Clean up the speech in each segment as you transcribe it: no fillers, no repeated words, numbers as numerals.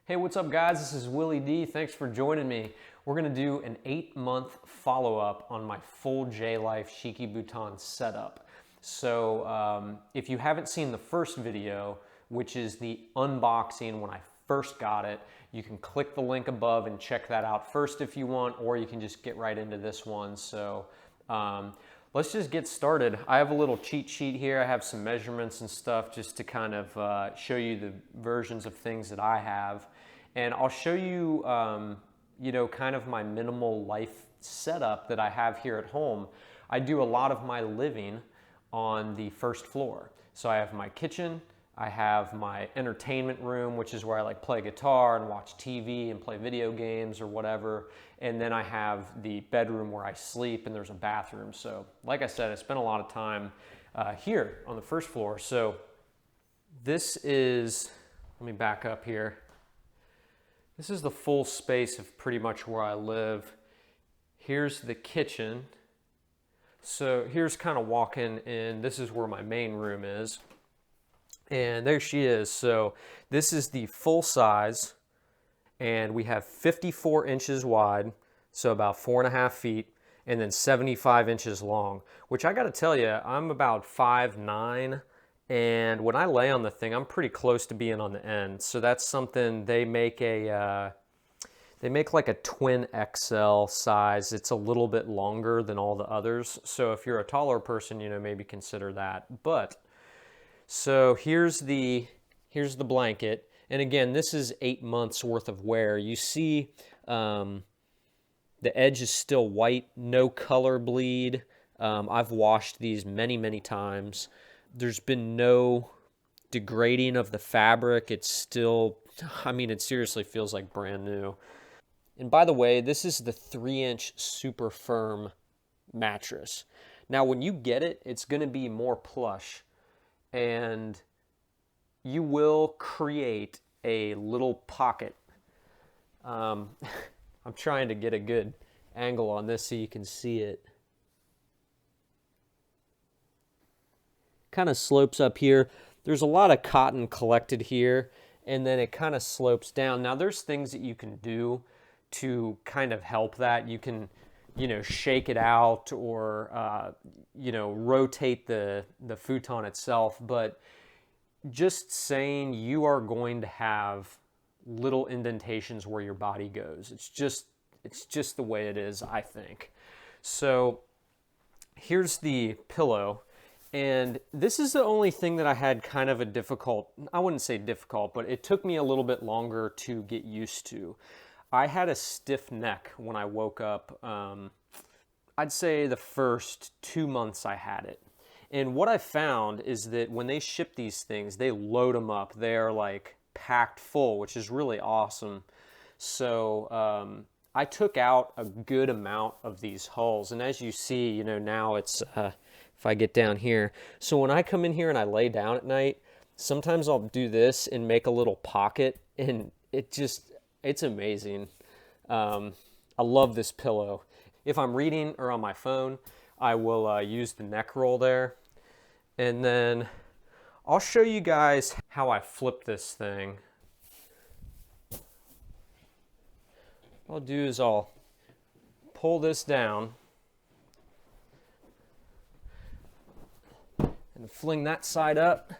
Hey, what's up guys? This is Willie D. Thanks for joining me. We're gonna do an 8-month follow-up on my full J-Life Shiki Futon setup. So if you haven't seen the first video, which is the unboxing when I first got it, you can click the link above and check that out first if you want, or you can just get right into this one. So let's just get started. I have a little cheat sheet here. I have some measurements and stuff just to kind of show you the versions of things that I have. And I'll show you, kind of my minimal life setup that I have here at home. I do a lot of my living on the first floor. So I have my kitchen, I have my entertainment room, which is where I like play guitar and watch TV and play video games or whatever. And then I have the bedroom where I sleep, and there's a bathroom. So like I said, I spend a lot of time here on the first floor. So this is, let me back up here. This is the full space of pretty much where I live. Here's the kitchen. So here's kind of walking in. This is where my main room is. And there she is. So this is the full size, and we have 54 inches wide, so about 4.5 feet, and then 75 inches long, which I gotta tell you, I'm about 5'9", and when I lay on the thing, I'm pretty close to being on the end. So that's something they make like a twin XL size. It's a little bit longer than all the others. So if you're a taller person, maybe consider that. But so here's the blanket. And again, this is 8 months worth of wear. You see the edge is still white, no color bleed. I've washed these many, many times. There's been no degrading of the fabric. It's still, it seriously feels like brand new. And by the way, this is the 3-inch super firm mattress. Now, when you get it, it's gonna be more plush, and you will create a little pocket. I'm trying to get a good angle on this so you can see it. Kind of slopes up here. There's a lot of cotton collected here, and then it kind of slopes down. Now there's things that you can do to kind of help that. You can, shake it out, or, rotate the futon itself. But just saying, you are going to have little indentations where your body goes. It's just the way it is, I think. So here's the pillow. And this is the only thing that I had kind of a difficult, I wouldn't say difficult, but it took me a little bit longer to get used to. I had a stiff neck when I woke up. I'd say the first 2 months I had it. And what I found is that when they ship these things, they load them up. They're like packed full, which is really awesome. So I took out a good amount of these hulls. And as you see, now it's, if I get down here. So when I come in here and I lay down at night, sometimes I'll do this and make a little pocket, and it's amazing. I love this pillow. If I'm reading or on my phone, I will use the neck roll there. And then I'll show you guys how I flip this thing. What I'll do is I'll pull this down and fling that side up.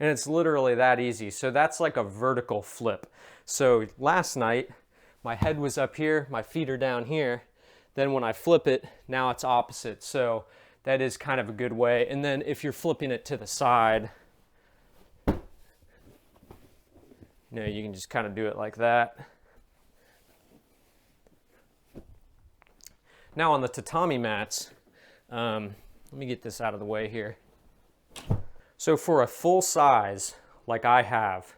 And it's literally that easy. So that's like a vertical flip. So last night, my head was up here, my feet are down here. Then when I flip it, now it's opposite. So that is kind of a good way. And then if you're flipping it to the side, you can just kind of do it like that. Now on the tatami mats, let me get this out of the way here. So for a full size, like I have,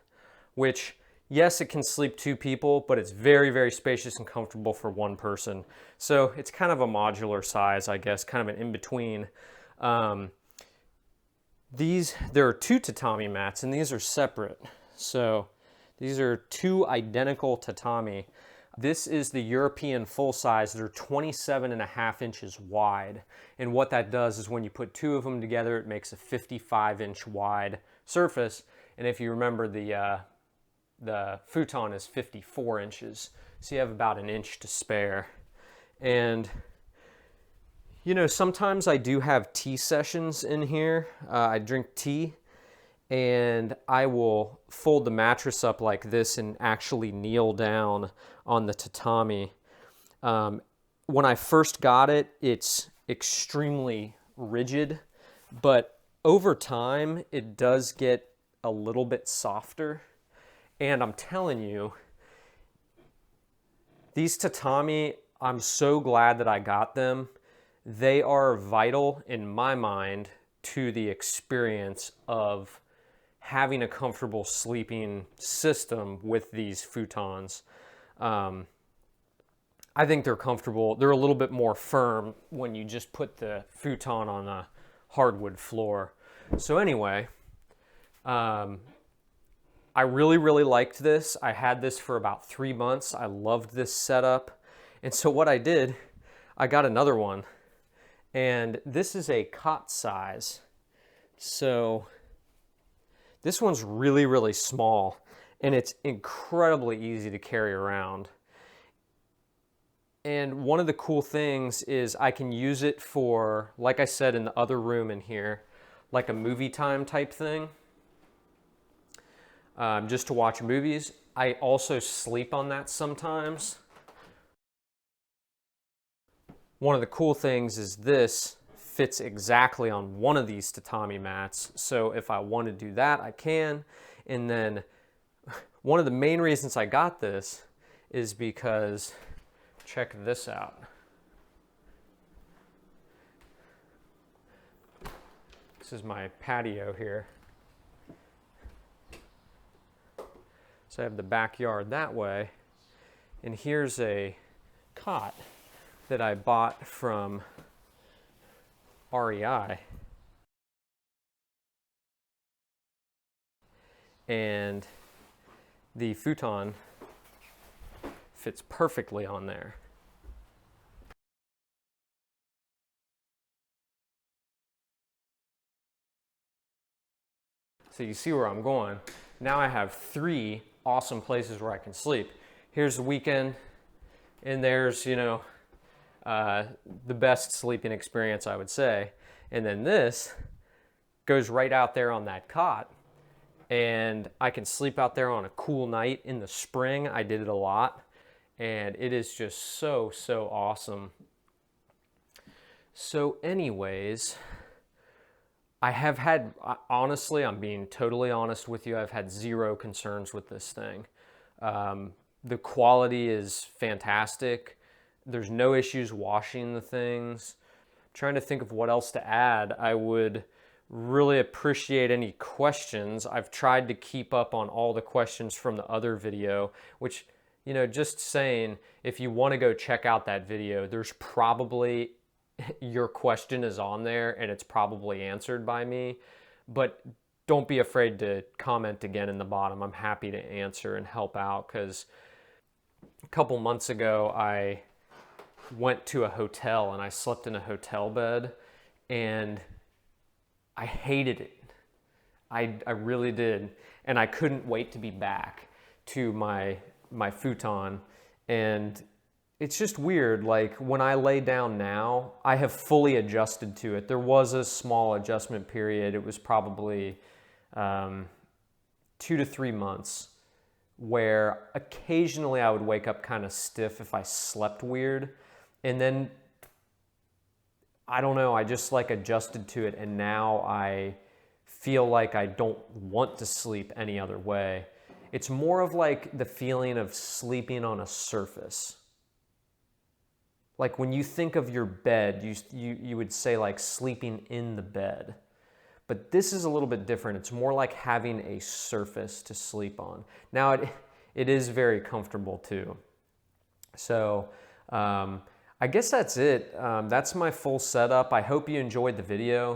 which, yes, it can sleep 2 people, but it's very, very spacious and comfortable for 1 person. So it's kind of a modular size, I guess, kind of an in-between. There are 2 tatami mats, and these are separate. So these are 2 identical tatami. This is the European full size. They're 27.5 inches wide. And what that does is when you put 2 of them together, it makes a 55-inch wide surface. And if you remember, the futon is 54 inches, so you have about an inch to spare. And you know, sometimes I do have tea sessions in here. I drink tea, and I will fold the mattress up like this and actually kneel down on the tatami. When I first got it, it's extremely rigid, but over time, it does get a little bit softer. And I'm telling you, these tatami, I'm so glad that I got them. They are vital in my mind to the experience of having a comfortable sleeping system with these futons. I think they're comfortable. They're a little bit more firm when you just put the futon on a hardwood floor. So anyway, I really, really liked this. I had this for about 3 months. I loved this setup. And so what I did, I got another one. And this is a cot size. So this one's really, really small, and it's incredibly easy to carry around. And one of the cool things is I can use it for, like I said in the other room in here, like a movie time type thing, just to watch movies. I also sleep on that sometimes. One of the cool things is this fits exactly on one of these tatami mats. So if I want to do that, I can. And then one of the main reasons I got this is because, check this out. This is my patio here. So I have the backyard that way. And here's a cot that I bought from REI. And the futon fits perfectly on there. So you see where I'm going. Now I have 3 awesome places where I can sleep. Here's the weekend, and there's, you know, the best sleeping experience, I would say. And then this goes right out there on that cot, and I can sleep out there on a cool night in the spring. I did it a lot, and it is just so, so awesome. So anyways, I have had, honestly, I'm being totally honest with you, I've had 0 concerns with this thing. The quality is fantastic. There's no issues washing the things. I'm trying to think of what else to add. I would really appreciate any questions. I've tried to keep up on all the questions from the other video, which, you know, just saying, if you want to go check out that video, there's probably, your question is on there and it's probably answered by me. But don't be afraid to comment again in the bottom. I'm happy to answer and help out, because a couple months ago, I went to a hotel and I slept in a hotel bed, and I hated it. I really did. And I couldn't wait to be back to my futon. And it's just weird. Like, when I lay down now, I have fully adjusted to it. There was a small adjustment period. It was probably 2 to 3 months, where occasionally I would wake up kind of stiff if I slept weird. And then, I don't know, I just like adjusted to it, and now I feel like I don't want to sleep any other way. It's more of like the feeling of sleeping on a surface. Like when you think of your bed, you would say like sleeping in the bed. But this is a little bit different. It's more like having a surface to sleep on. Now it is very comfortable too. So I guess that's it. That's my full setup. I hope you enjoyed the video.